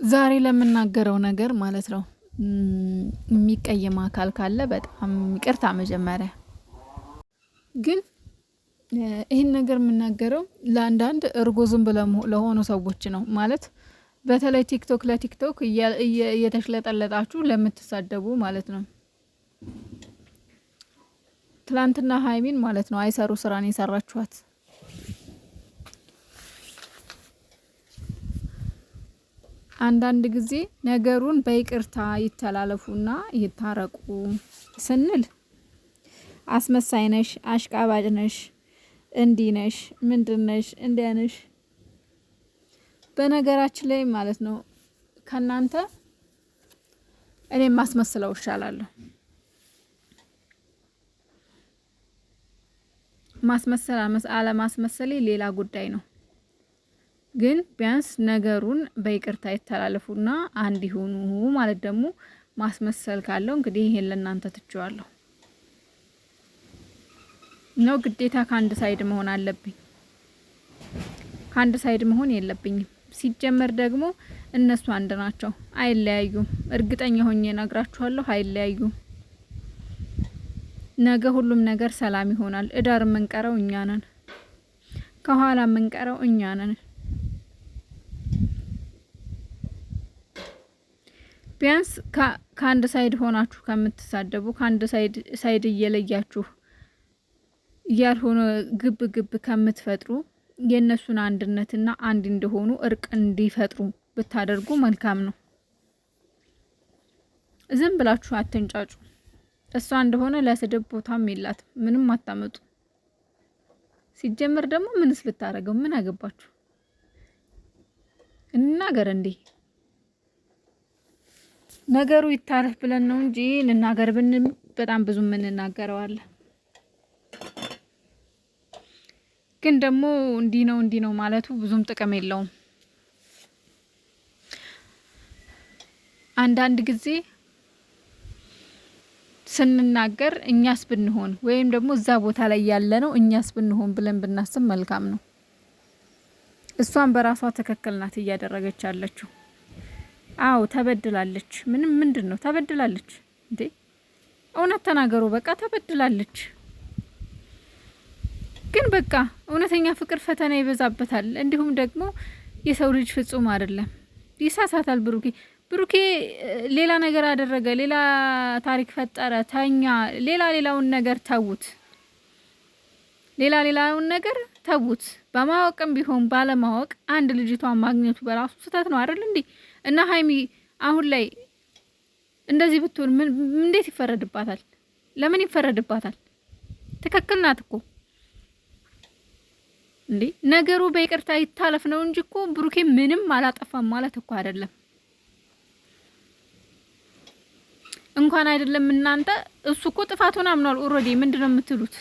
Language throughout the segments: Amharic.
ዛሬ ለምናገረው ነገር ማለት ነው የሚቀየም አካል ካለ በጣም ይቅርታ። መጀመሪያ ግን ይህን ነገር የምናገረው ለአንዳንድ እርጉዝም ለሆኑ ሰዎች ነው። ማለት በተለይ ቲክቶክ ለቲክቶክ እየተሽለጠለጣችሁ ለምትሳደቡ ማለት ነው። ትላንትና ሀይሚን ማለት ነው አይሰሩ ስራን የሰራችኋት። አንዳንድ ጊዜ ነገሩን በይቅርታ ይተላለፉና ይታረቁ ስንል አስመሳይ ነሽ፣ አሽቃባጭ ነሽ፣ እንዲህ ነሽ፣ ምንድን ነሽ፣ እንዲያ ነሽ። በነገራችን ላይ ማለት ነው ከናንተ እኔም ማስመስለው እሻላለሁ። ማስመሰል አለማስመሰሌ ሌላ ጉዳይ ነው። ግን ቢያንስ ነገሩን በይቅርታ ይተላለፉና አንድ ይሁኑ ማለት ደግሞ ማስመሰል ካለው እንግዲህ ይሄን ለእናንተ ትቼዋለሁ። ነው ግዴታ ከአንድ ሳይድ መሆን አለብኝ? ከአንድ ሳይድ መሆን የለብኝም። ሲጀመር ደግሞ እነሱ አንድ ናቸው፣ አይለያዩም። እርግጠኛ ሆኜ ነግራችኋለሁ፣ አይለያዩም። ነገ ሁሉም ነገር ሰላም ይሆናል። እዳር የምንቀረው እኛ ነን፣ ከኋላ የምንቀረው እኛ ነን። ቢያንስ ከአንድ ሳይድ ሆናችሁ ከምትሳደቡ ከአንድ ሳይድ እየለያችሁ ያልሆነ ግብ ግብ ከምትፈጥሩ የእነሱን አንድነትና አንድ እንደሆኑ እርቅ እንዲፈጥሩ ብታደርጉ መልካም ነው። ዝም ብላችሁ አትንጫጩ። እሷ እንደሆነ ለስድብ ቦታም የላትም፣ ምንም አታመጡ። ሲጀመር ደግሞ ምንስ ልታረገው? ምን አገባችሁ? እናገር እንዴ? ነገሩ ይታረፍ ብለን ነው እንጂ እንናገር ብንም በጣም ብዙ ምን እናገረዋለን። ግን ደግሞ እንዲህ ነው ማለቱ ብዙም ጥቅም የለውም። አንዳንድ ጊዜ ስንናገር እኛስ ብንሆን ወይም ደግሞ እዛ ቦታ ላይ ያለ ነው እኛስ ብንሆን ብለን ብናስብ መልካም ነው። እሷን በራሷ ትክክል ናት እያደረገች ያለችው። አዎ ተበድላለች። ምንድነው ተበድላለች እንዴ? እውነት ተናገሩ። በቃ ተበድላለች። ግን በቃ እውነተኛ ፍቅር ፈተና ይበዛበታል። እንዲሁም ደግሞ የሰው ልጅ ፍጹም አይደለም፣ ይሳሳታል። ብሩኬ ሌላ ነገር አደረገ፣ ሌላ ታሪክ ፈጠረ፣ ተኛ፣ ሌላውን ነገር ተውት። ሌላውን ነገር ተውት። በማወቅም ቢሆን ባለማወቅ አንድ ልጅቷን ማግኘቱ በራሱ ስህተት ነው አይደል እንዴ? እና ሀይሚ አሁን ላይ እንደዚህ ብትሆን እንዴት ይፈረድባታል? ለምን ይፈረድባታል? ትክክል ናት እኮ እንዴ። ነገሩ በይቅርታ ይታለፍ ነው እንጂ እኮ ብሩኬ ምንም አላጠፋም ማለት እኮ አይደለም። እንኳን አይደለም እናንተ፣ እሱ እኮ ጥፋቱን አምኗል ኦልሬዲ። ምንድነው የምትሉት?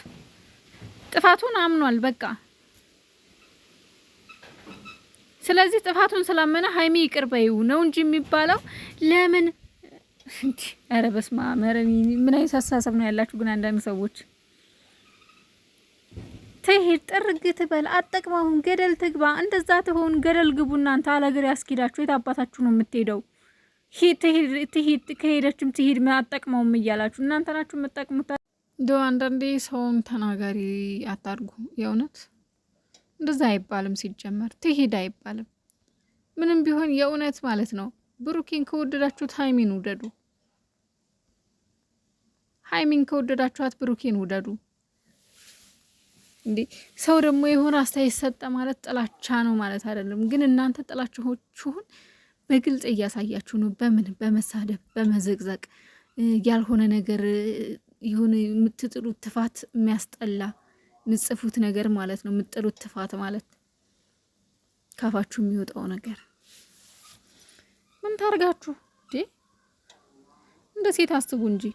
ጥፋቱን አምኗል በቃ። ስለዚህ ጥፋቱን ስላመነ ሀይሚ ይቅር በይው ነው እንጂ የሚባለው። ለምን እንዴ? ኧረ በስመ አብ! ምን አይነት አስተሳሰብ ነው ያላችሁ ግን አንዳንድ ሰዎች። ትሄድ ጥርግ ትበል አጠቅማሁን ገደል ትግባ፣ እንደዛ ትሆን ገደል ግቡ። እናንተ አለግር ያስኪዳችሁ የት አባታችሁ ነው የምትሄደው? ትሄድ ከሄደችም ትሄድ አጠቅመውም እያላችሁ እናንተ ናችሁ የምትጠቅሙት። እንደው አንዳንዴ ሰውን ተናጋሪ አታርጉ። የእውነት እንደዛ አይባልም። ሲጀመር ትሄድ አይባልም። ምንም ቢሆን የእውነት ማለት ነው። ብሩኬን ከወደዳችሁት ሀይሚን ውደዱ። ሀይሚን ከወደዳችኋት ብሩኬን ውደዱ። እንዴ ሰው ደግሞ የሆነ አስተያየት ሰጠ ማለት ጥላቻ ነው ማለት አይደለም። ግን እናንተ ጥላቻችሁን በግልጽ እያሳያችሁ ነው። በመሳደብ በመዘግዘቅ ያልሆነ ነገር ይሁን የምትጥሉት ትፋት የሚያስጠላ ምጽፉት ነገር ማለት ነው። የምትጥሉት ትፋት ማለት ካፋችሁ የሚወጣው ነገር ምን ታርጋችሁ እንዴ? እንደ ሴት አስቡ እንጂ።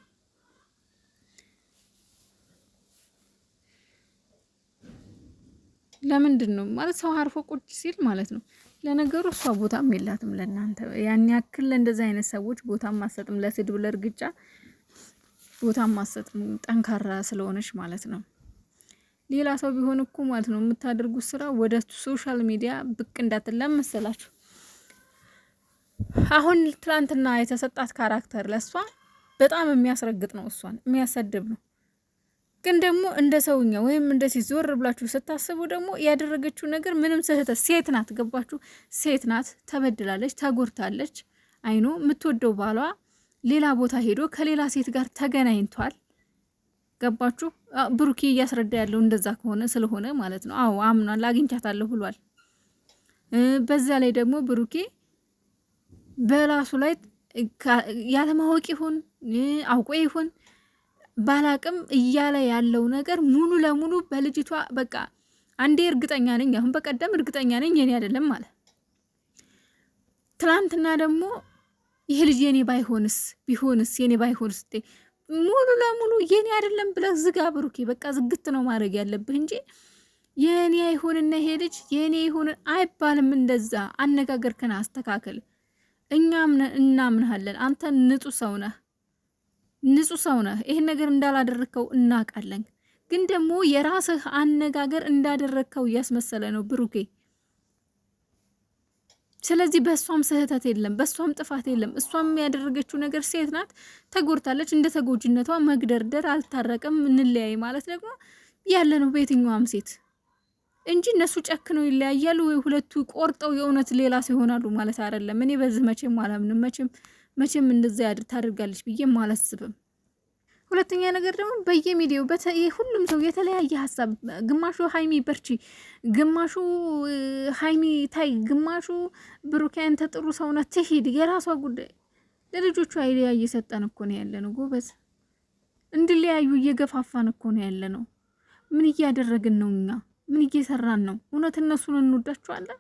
ለምንድን ነው ማለት ሰው አርፎ ቁጭ ሲል ማለት ነው። ለነገሩ እሷ ቦታም የላትም ለእናንተ ያን ያክል እንደዛ አይነት ሰዎች ቦታም ማሰጥም ለስድብ ለእርግጫ ቦታም ማሰጥም ጠንካራ ስለሆነች ማለት ነው። ሌላ ሰው ቢሆን እኮ ማለት ነው የምታደርጉት ስራ ወደ ሶሻል ሚዲያ ብቅ እንዳትለም መሰላችሁ። አሁን ትላንትና የተሰጣት ካራክተር ለሷ በጣም የሚያስረግጥ ነው፣ እሷን የሚያሰድብ ነው። ግን ደግሞ እንደ ሰውኛ ወይም እንደ ሴት ዞር ብላችሁ ስታስቡ ደግሞ ያደረገችው ነገር ምንም ስህተት፣ ሴት ናት፣ ገባችሁ? ሴት ናት፣ ተበድላለች፣ ተጎድታለች። አይኑ የምትወደው ባሏ ሌላ ቦታ ሄዶ ከሌላ ሴት ጋር ተገናኝቷል። ገባችሁ? ብሩኬ እያስረዳ ያለው እንደዛ ከሆነ ስለሆነ ማለት ነው። አዎ አምኗል፣ አግኝቻታለሁ ብሏል። በዛ ላይ ደግሞ ብሩኬ በራሱ ላይ ያለማወቅ ይሁን አውቆ ይሁን ባላቅም እያለ ያለው ነገር ሙሉ ለሙሉ በልጅቷ በቃ አንዴ እርግጠኛ ነኝ፣ አሁን በቀደም እርግጠኛ ነኝ የኔ አይደለም ማለት ትላንትና ደግሞ ይሄ ልጅ የኔ ባይሆንስ ቢሆንስ የኔ ባይሆንስ ሙሉ ለሙሉ የኔ አይደለም ብለህ ዝጋ ብሩኬ። በቃ ዝግት ነው ማድረግ ያለብህ እንጂ የኔ አይሆንና ይሄ ልጅ የኔ ይሆን አይባልም። እንደዛ አነጋገርክን አስተካክል። እኛም እናምንሃለን። አንተ ንጹህ ሰው ነህ፣ ንጹህ ሰው ነህ። ይሄን ነገር እንዳላደረከው እናውቃለን። ግን ደግሞ የራስህ አነጋገር እንዳደረከው እያስመሰለ ነው ብሩኬ። ስለዚህ በእሷም ስህተት የለም፣ በእሷም ጥፋት የለም። እሷም ያደረገችው ነገር ሴት ናት፣ ተጎድታለች። እንደ ተጎጂነቷ መግደርደር አልታረቅም እንለያይ ማለት ደግሞ ያለ ነው በየትኛዋም ሴት እንጂ እነሱ ጨክነው ይለያያሉ ወይ ሁለቱ ቆርጠው የእውነት ሌላ ሲሆናሉ ማለት አይደለም። እኔ በዚህ መቼም አላምንም። መቼም እንደዛ ታደርጋለች ብዬ አላስብም። ሁለተኛ ነገር ደግሞ በየሚዲያው ሁሉም ሰው የተለያየ ሀሳብ፣ ግማሹ ሀይሚ በርቺ፣ ግማሹ ሀይሚ ታይ፣ ግማሹ ብሩኬ አንተ ጥሩ ሰው ናት ትሂድ፣ የራሷ ጉዳይ። ለልጆቹ አይዲያ እየሰጠን እኮ ነው ያለ ነው ጎበዝ። እንድለያዩ እየገፋፋን እኮ ነው ያለ ነው። ምን እያደረግን ነው እኛ? ምን እየሰራን ነው? እውነት እነሱን እንወዳቸዋለን?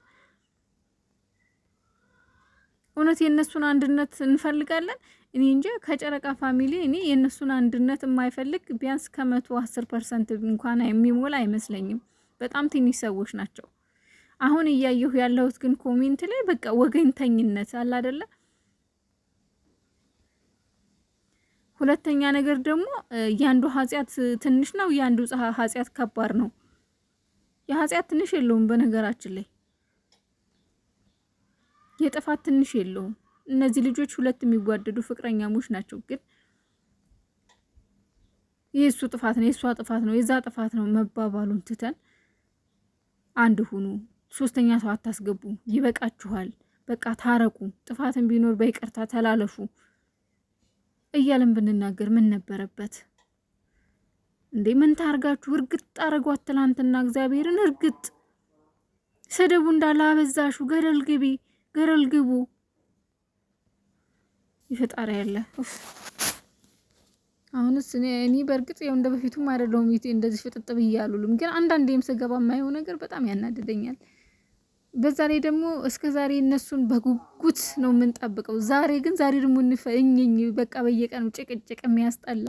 እውነት የእነሱን አንድነት እንፈልጋለን? እኔ እንጂ ከጨረቃ ፋሚሊ እኔ የእነሱን አንድነት የማይፈልግ ቢያንስ ከ110% እንኳን የሚሞላ አይመስለኝም። በጣም ትንሽ ሰዎች ናቸው። አሁን እያየሁ ያለሁት ግን ኮሜንት ላይ በቃ ወገንተኝነት አለ አይደለ? ሁለተኛ ነገር ደግሞ ያንዱ ኃጢያት ትንሽ ነው፣ ያንዱ ኃጢያት ከባድ ነው። የኃጢያት ትንሽ የለውም በነገራችን ላይ የጥፋት ትንሽ የለውም። እነዚህ ልጆች ሁለት የሚጓደዱ ፍቅረኛሞች ናቸው። ግን የእሱ ጥፋት ነው፣ የእሷ ጥፋት ነው፣ የዛ ጥፋት ነው መባባሉን ትተን አንድ ሁኑ፣ ሶስተኛ ሰው አታስገቡ፣ ይበቃችኋል፣ በቃ ታረቁ፣ ጥፋትን ቢኖር በይቅርታ ተላለፉ እያለን ብንናገር ምን ነበረበት እንዴ? ምን ታርጋችሁ? እርግጥ አረጓት ትላንትና እግዚአብሔርን እርግጥ ስድቡ እንዳለ አበዛሹ። ገደል ግቢ፣ ገደል ግቡ። ይፈጣሪ ያለ አሁንስ እኔ በእርግጥ ያው እንደ በፊቱም አይደለሁም እንደዚህ ፍጥጥ ብያሉልም፣ ግን አንዳንዴም ስገባ የማየው ነገር በጣም ያናድደኛል። በዛ ላይ ደግሞ እስከ ዛሬ እነሱን በጉጉት ነው የምንጠብቀው። ዛሬ ደግሞ እንፈኝኝ በቃ በየቀኑ ጭቅጭቅ የሚያስጠላ